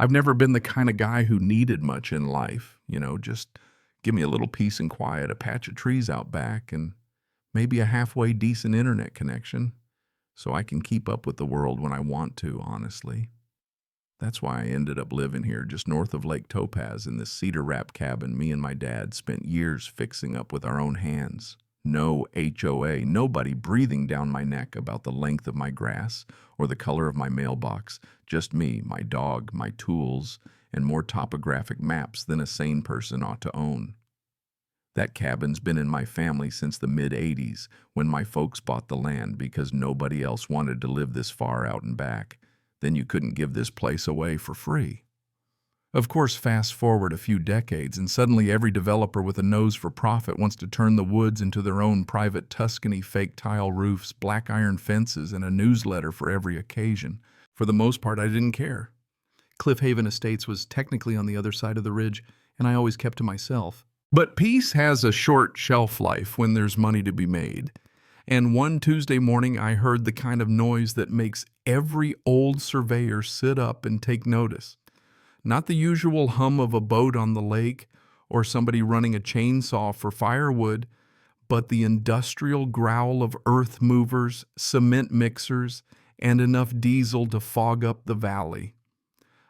I've never been the kind of guy who needed much in life, just give me a little peace and quiet, a patch of trees out back, and maybe a halfway decent internet connection so I can keep up with the world when I want to, honestly. That's why I ended up living here just north of Lake Topaz in this cedar-wrapped cabin me and my dad spent years fixing up with our own hands. No HOA, nobody breathing down my neck about the length of my grass or the color of my mailbox. Just me, my dog, my tools, and more topographic maps than a sane person ought to own. That cabin's been in my family since the mid-'80s when my folks bought the land because nobody else wanted to live this far out and back. Then you couldn't give this place away for free. Of course, fast forward a few decades, and suddenly every developer with a nose for profit wants to turn the woods into their own private Tuscany fake tile roofs, black iron fences, and a newsletter for every occasion. For the most part, I didn't care. Cliff Haven Estates was technically on the other side of the ridge, and I always kept to myself. But peace has a short shelf life when there's money to be made. And one Tuesday morning, I heard the kind of noise that makes every old surveyor sit up and take notice. Not the usual hum of a boat on the lake or somebody running a chainsaw for firewood, but the industrial growl of earth movers, cement mixers, and enough diesel to fog up the valley.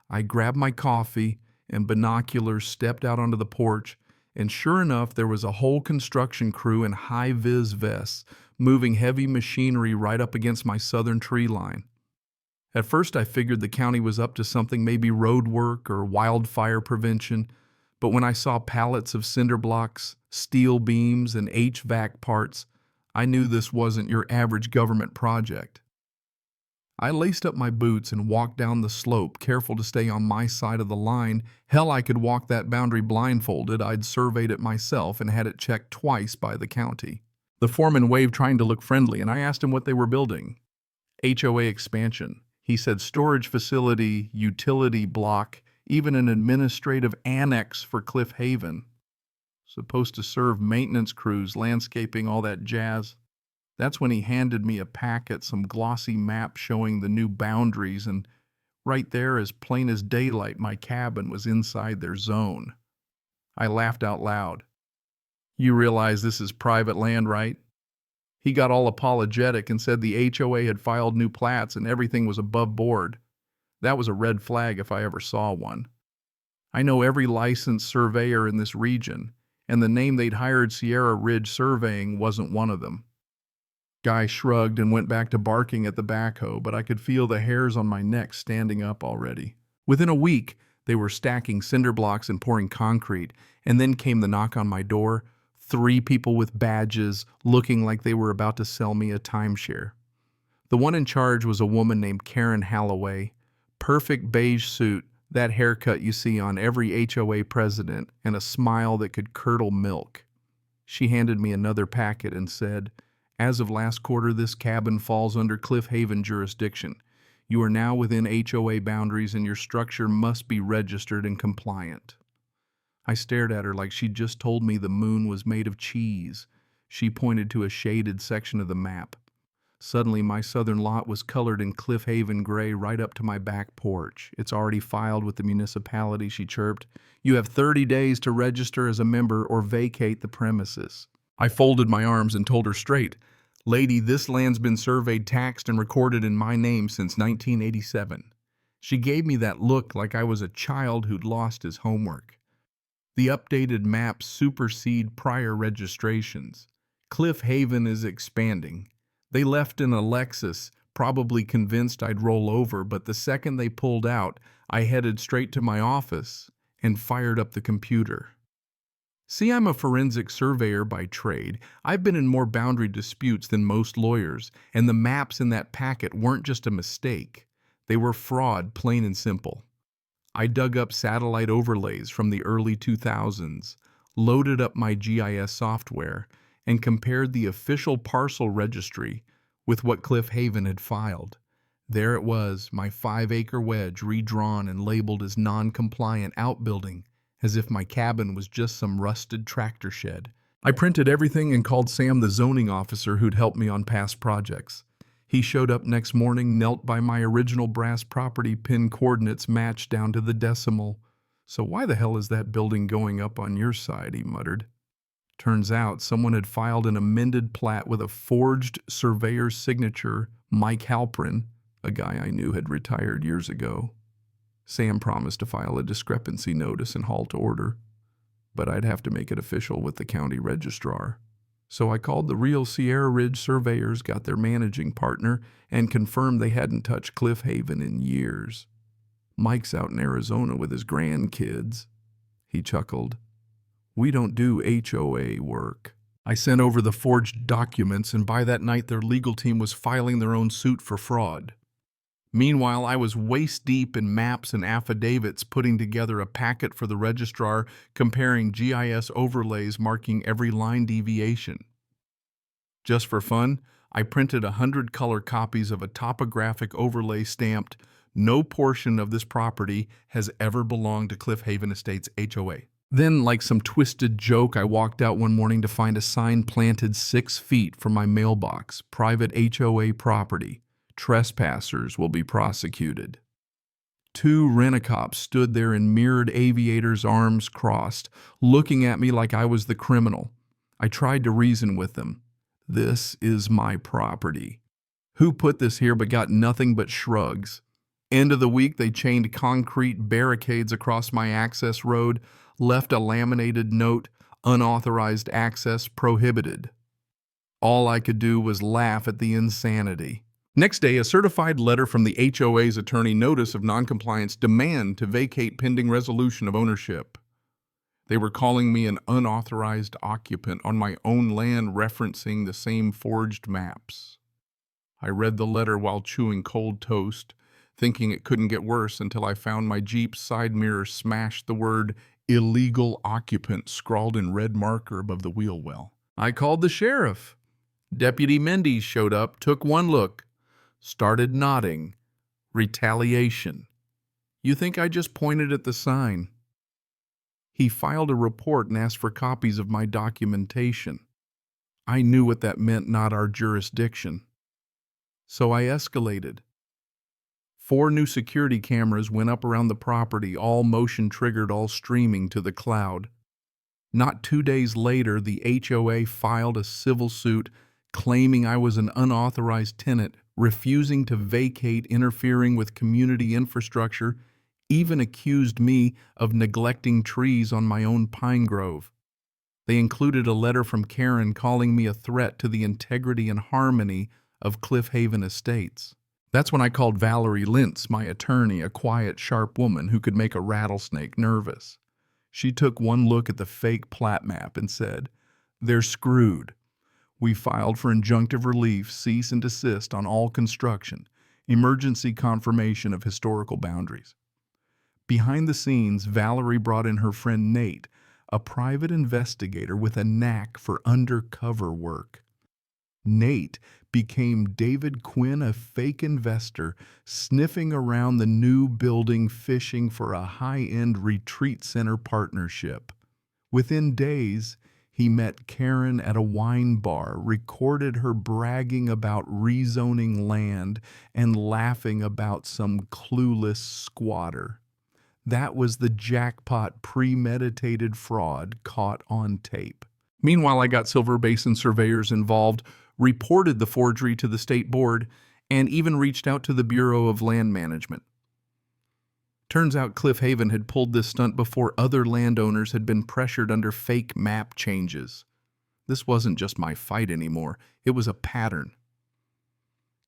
I grabbed my coffee and binoculars, stepped out onto the porch, and sure enough, there was a whole construction crew in high-vis vests moving heavy machinery right up against my southern tree line. At first, I figured the county was up to something, maybe road work or wildfire prevention, but when I saw pallets of cinder blocks, steel beams, and HVAC parts, I knew this wasn't your average government project. I laced up my boots and walked down the slope, careful to stay on my side of the line. Hell, I could walk that boundary blindfolded. I'd surveyed it myself and had it checked twice by the county. The foreman waved, trying to look friendly, and I asked him what they were building. HOA expansion. He said storage facility, utility block, even an administrative annex for Cliff Haven. Supposed to serve maintenance crews, landscaping, all that jazz. That's when he handed me a packet, some glossy maps showing the new boundaries, and right there, as plain as daylight, my cabin was inside their zone. I laughed out loud. You realize this is private land, right? He got all apologetic and said the HOA had filed new plats and everything was above board. That was a red flag if I ever saw one. I know every licensed surveyor in this region, and the name they'd hired, Sierra Ridge Surveying, wasn't one of them. Guy shrugged and went back to barking at the backhoe, but I could feel the hairs on my neck standing up already. Within a week, they were stacking cinder blocks and pouring concrete, and then came the knock on my door. 3 people with badges, looking like they were about to sell me a timeshare. The one in charge was a woman named Karen Halloway. Perfect beige suit, that haircut you see on every HOA president, and a smile that could curdle milk. She handed me another packet and said, "As of last quarter, this cabin falls under Cliff Haven jurisdiction. You are now within HOA boundaries and your structure must be registered and compliant." I stared at her like she'd just told me the moon was made of cheese. She pointed to a shaded section of the map. Suddenly, my southern lot was colored in Cliff Haven gray right up to my back porch. "It's already filed with the municipality," she chirped. "You have 30 days to register as a member or vacate the premises." I folded my arms and told her straight, "Lady, this land's been surveyed, taxed, and recorded in my name since 1987. She gave me that look like I was a child who'd lost his homework. The updated maps supersede prior registrations. Cliff Haven is expanding. They left in a Lexus, probably convinced I'd roll over, but the second they pulled out, I headed straight to my office and fired up the computer. See, I'm a forensic surveyor by trade. I've been in more boundary disputes than most lawyers, and the maps in that packet weren't just a mistake. They were fraud, plain and simple. I dug up satellite overlays from the early 2000s, loaded up my GIS software, and compared the official parcel registry with what Cliff Haven had filed. There it was, my 5-acre wedge redrawn and labeled as non-compliant outbuilding, as if my cabin was just some rusted tractor shed. I printed everything and called Sam, the zoning officer who'd helped me on past projects. He showed up next morning, knelt by my original brass property pin coordinates matched down to the decimal. "So why the hell is that building going up on your side?" he muttered. Turns out someone had filed an amended plat with a forged surveyor's signature, Mike Halprin, a guy I knew had retired years ago. Sam promised to file a discrepancy notice and halt order, but I'd have to make it official with the county registrar. So I called the real Sierra Ridge surveyors, got their managing partner, and confirmed they hadn't touched Cliff Haven in years. "Mike's out in Arizona with his grandkids." He chuckled. "We don't do HOA work." I sent over the forged documents, and by that night their legal team was filing their own suit for fraud. Meanwhile, I was waist-deep in maps and affidavits, putting together a packet for the registrar, comparing GIS overlays marking every line deviation. Just for fun, I printed 100 color copies of a topographic overlay stamped, "No portion of this property has ever belonged to Cliff Haven Estates HOA." Then, like some twisted joke, I walked out one morning to find a sign planted 6 feet from my mailbox, "Private HOA property. Trespassers will be prosecuted." 2 rent-a-cops stood there in mirrored aviators, arms crossed, looking at me like I was the criminal. I tried to reason with them. "This is my property. Who put this here?" but got nothing but shrugs. End of the week, they chained concrete barricades across my access road, left a laminated note, "Unauthorized access prohibited." All I could do was laugh at the insanity. Next day, a certified letter from the HOA's attorney, notice of noncompliance, demand to vacate pending resolution of ownership. They were calling me an unauthorized occupant on my own land, referencing the same forged maps. I read the letter while chewing cold toast, thinking it couldn't get worse until I found my Jeep's side mirror smashed the word "illegal occupant" scrawled in red marker above the wheel well. I called the sheriff. Deputy Mendes showed up, took one look, started nodding. Retaliation. You think I just pointed at the sign? He filed a report and asked for copies of my documentation. I knew what that meant, not our jurisdiction. So I escalated. 4 new security cameras went up around the property, all motion triggered, all streaming to the cloud. Not 2 days later, the HOA filed a civil suit claiming I was an unauthorized tenant, refusing to vacate, interfering with community infrastructure, even accused me of neglecting trees on my own pine grove. They included a letter from Karen calling me a threat to the integrity and harmony of Cliff Haven Estates. That's when I called Valerie Lintz, my attorney, a quiet, sharp woman who could make a rattlesnake nervous. She took one look at the fake plat map and said, "They're screwed. We filed for injunctive relief, cease and desist on all construction, emergency confirmation of historical boundaries." Behind the scenes, Valerie brought in her friend Nate, a private investigator with a knack for undercover work. Nate became David Quinn, a fake investor, sniffing around the new building, fishing for a high-end retreat center partnership. Within days, he met Karen at a wine bar, recorded her bragging about rezoning land and laughing about some clueless squatter. That was the jackpot premeditated fraud caught on tape. Meanwhile, I got Silver Basin surveyors involved, reported the forgery to the state board, and even reached out to the Bureau of Land Management. Turns out Cliff Haven had pulled this stunt before other landowners had been pressured under fake map changes. This wasn't just my fight anymore, it was a pattern.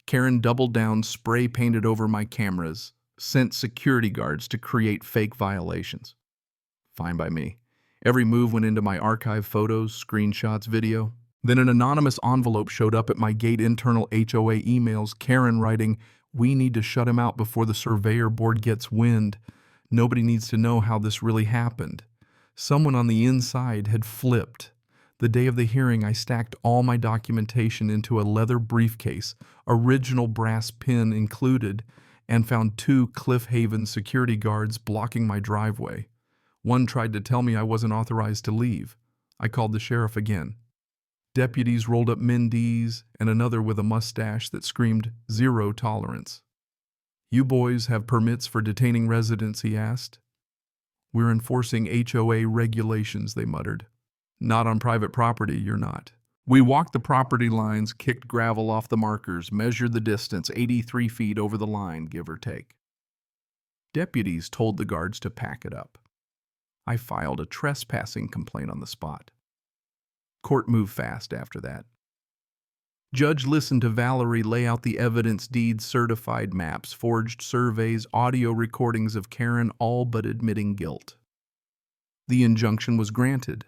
Karen doubled down, spray painted over my cameras, sent security guards to create fake violations. Fine by me. Every move went into my archive photos, screenshots, video. Then an anonymous envelope showed up at my gate internal HOA emails, Karen writing, "We need to shut him out before the surveyor board gets wind. Nobody needs to know how this really happened." Someone on the inside had flipped. The day of the hearing, I stacked all my documentation into a leather briefcase, original brass pin included, and found 2 Cliff Haven security guards blocking my driveway. One tried to tell me I wasn't authorized to leave. I called the sheriff again. Deputies rolled up Mendees and another with a mustache that screamed zero tolerance. "You boys have permits for detaining residents?" he asked. "We're enforcing HOA regulations," they muttered. "Not on private property, you're not." We walked the property lines, kicked gravel off the markers, measured the distance, 83 feet over the line, give or take. Deputies told the guards to pack it up. I filed a trespassing complaint on the spot. Court moved fast after that. Judge listened to Valerie lay out the evidence deeds, certified maps, forged surveys, audio recordings of Karen, all but admitting guilt. The injunction was granted.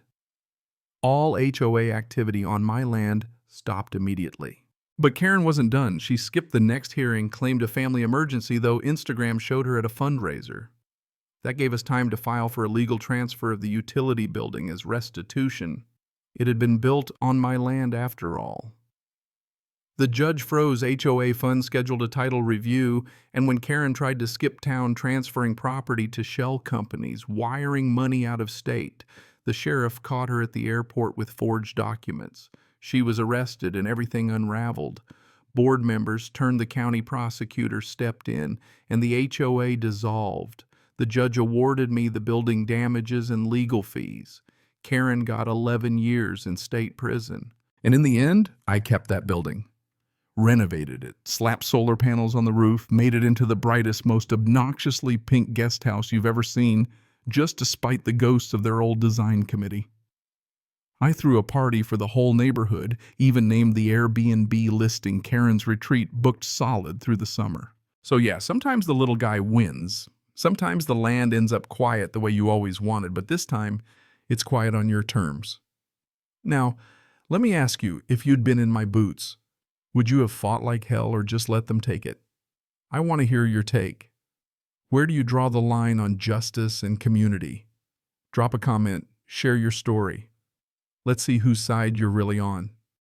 All HOA activity on my land stopped immediately. But Karen wasn't done. She skipped the next hearing, claimed a family emergency, though Instagram showed her at a fundraiser. That gave us time to file for a legal transfer of the utility building as restitution. It had been built on my land after all. The judge froze HOA funds, scheduled a title review, and when Karen tried to skip town transferring property to shell companies, wiring money out of state, the sheriff caught her at the airport with forged documents. She was arrested and everything unraveled. Board members turned the county prosecutor, stepped in, and the HOA dissolved. The judge awarded me the building damages and legal fees. Karen got 11 years in state prison. And in the end, I kept that building. Renovated it, slapped solar panels on the roof, made it into the brightest, most obnoxiously pink guest house you've ever seen, just to spite the ghosts of their old design committee. I threw a party for the whole neighborhood, even named the Airbnb listing Karen's Retreat, booked solid through the summer. So yeah, sometimes the little guy wins. Sometimes the land ends up quiet the way you always wanted, but this time it's quiet on your terms. Now, let me ask you, if you'd been in my boots, would you have fought like hell or just let them take it? I want to hear your take. Where do you draw the line on justice and community? Drop a comment, share your story. Let's see whose side you're really on.